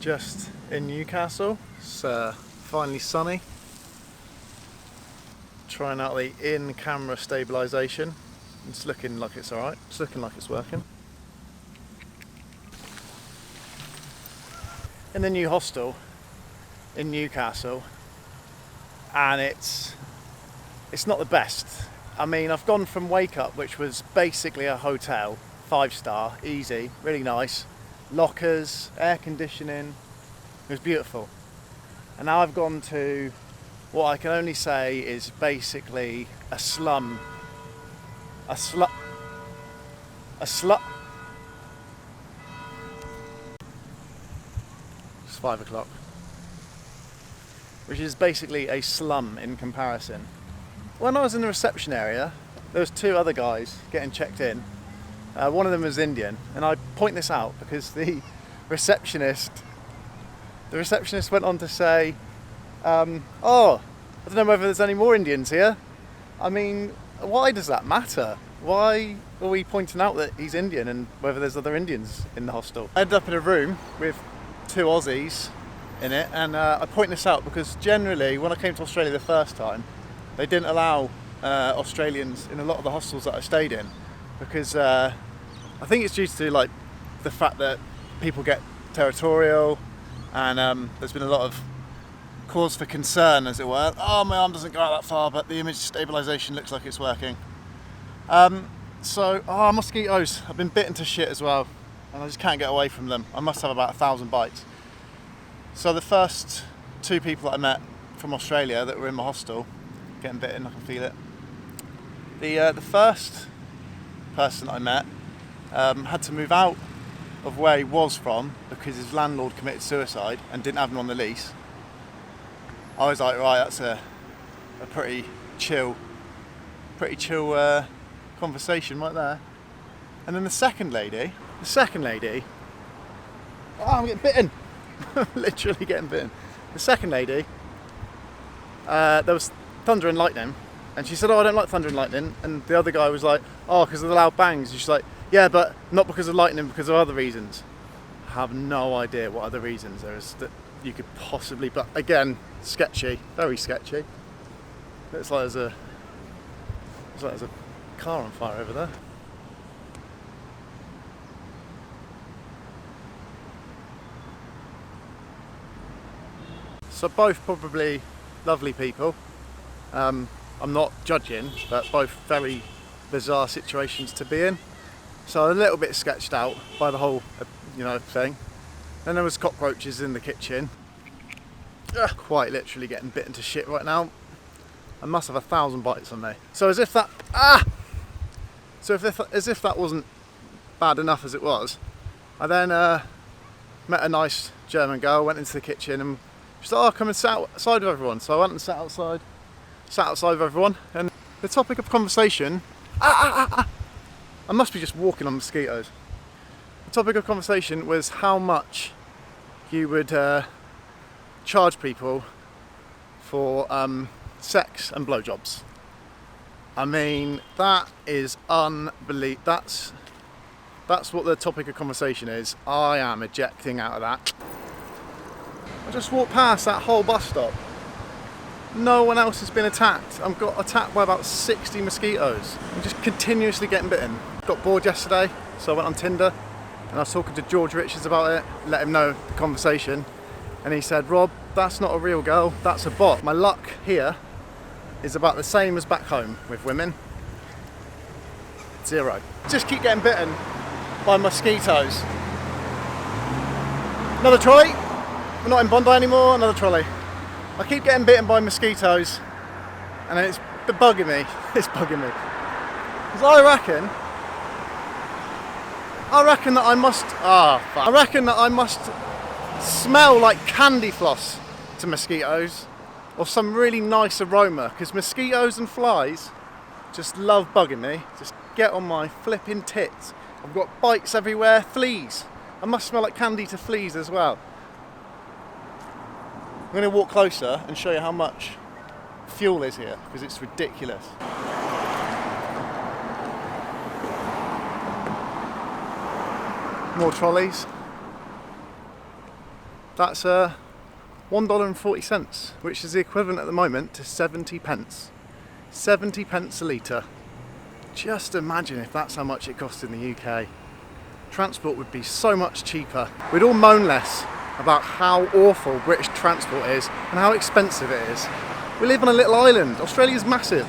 Just in Newcastle. It's finally sunny. Trying out the in-camera stabilisation. It's looking like it's alright. It's looking like it's working. In the new hostel in Newcastle, and it's not the best. I mean, I've gone from Wake Up, which was basically a hotel, 5-star, easy, really nice, lockers, air conditioning, it was beautiful. And now I've gone to what I can only say is basically a slum. It's 5 o'clock. Which is basically a slum in comparison. When I was in the reception area, there was 2 other guys getting checked in. One of them was Indian, and I point this out because the receptionist went on to say, oh, I don't know whether there's any more Indians here. I mean, why does that matter? Why are we pointing out that he's Indian and whether there's other Indians in the hostel? I ended up in a room with 2 Aussies in it, and I point this out because generally when I came to Australia the first time, they didn't allow Australians in a lot of the hostels that I stayed in because I think it's due to like the fact that people get territorial, and there's been a lot of cause for concern, as it were. Oh, my arm doesn't go out that far, but the image stabilisation looks like it's working. Mosquitoes. I've been bitten to shit as well, and I just can't get away from them. I must have about 1,000 bites. So the first 2 people that I met from Australia that were in my hostel, getting bitten, I can feel it. The first person I met had to move out of where he was from because his landlord committed suicide and didn't have him on the lease. I was like, right, that's a pretty chill conversation right there. And then the second lady, oh, I'm getting bitten. Literally getting bitten. The second lady, there was thunder and lightning, and she said, oh, I don't like thunder and lightning. And the other guy was like, oh, because of the loud bangs. And she's like, yeah, but not because of lightning, because of other reasons. I have no idea what other reasons there is that you could possibly, but again, sketchy, very sketchy. Looks like there's a car on fire over there. So both probably lovely people. I'm not judging, but both very bizarre situations to be in. So a little bit sketched out by the whole, thing. Then there was cockroaches in the kitchen. Quite literally getting bitten to shit right now. I must have 1,000 bites on me. So as if that wasn't bad enough as it was, I then met a nice German girl, went into the kitchen, and she's like, oh, come and sit outside with everyone. So I went and sat outside with everyone, and the topic of conversation, I must be just walking on mosquitoes. The topic of conversation was how much you would charge people for sex and blowjobs. I mean, that is unbelievable. That's what the topic of conversation is. I am ejecting out of that. I just walked past that whole bus stop. No one else has been attacked. I've got attacked by about 60 mosquitoes. I'm just continuously getting bitten. Got bored yesterday, so I went on Tinder and I was talking to George Richards about it, let him know the conversation, and he said, Rob, that's not a real girl, that's a bot. My luck here is about the same as back home with women. 0. Just keep getting bitten by mosquitoes. Another trolley. We're not in Bondi anymore, another trolley. I keep getting bitten by mosquitoes, and it's bugging me. It's bugging me. Because I reckon that I must smell like candy floss to mosquitoes, or some really nice aroma, because mosquitoes and flies just love bugging me. Just get on my flipping tits. I've got bites everywhere, fleas. I must smell like candy to fleas as well. I'm going to walk closer and show you how much fuel is here, because it's ridiculous. More trolleys. That's $1.40, which is the equivalent at the moment to 70 pence. 70 pence a litre. Just imagine if that's how much it costs in the UK. Transport would be so much cheaper. We'd all moan less about how awful British transport is and how expensive it is. We live on a little island. Australia's massive.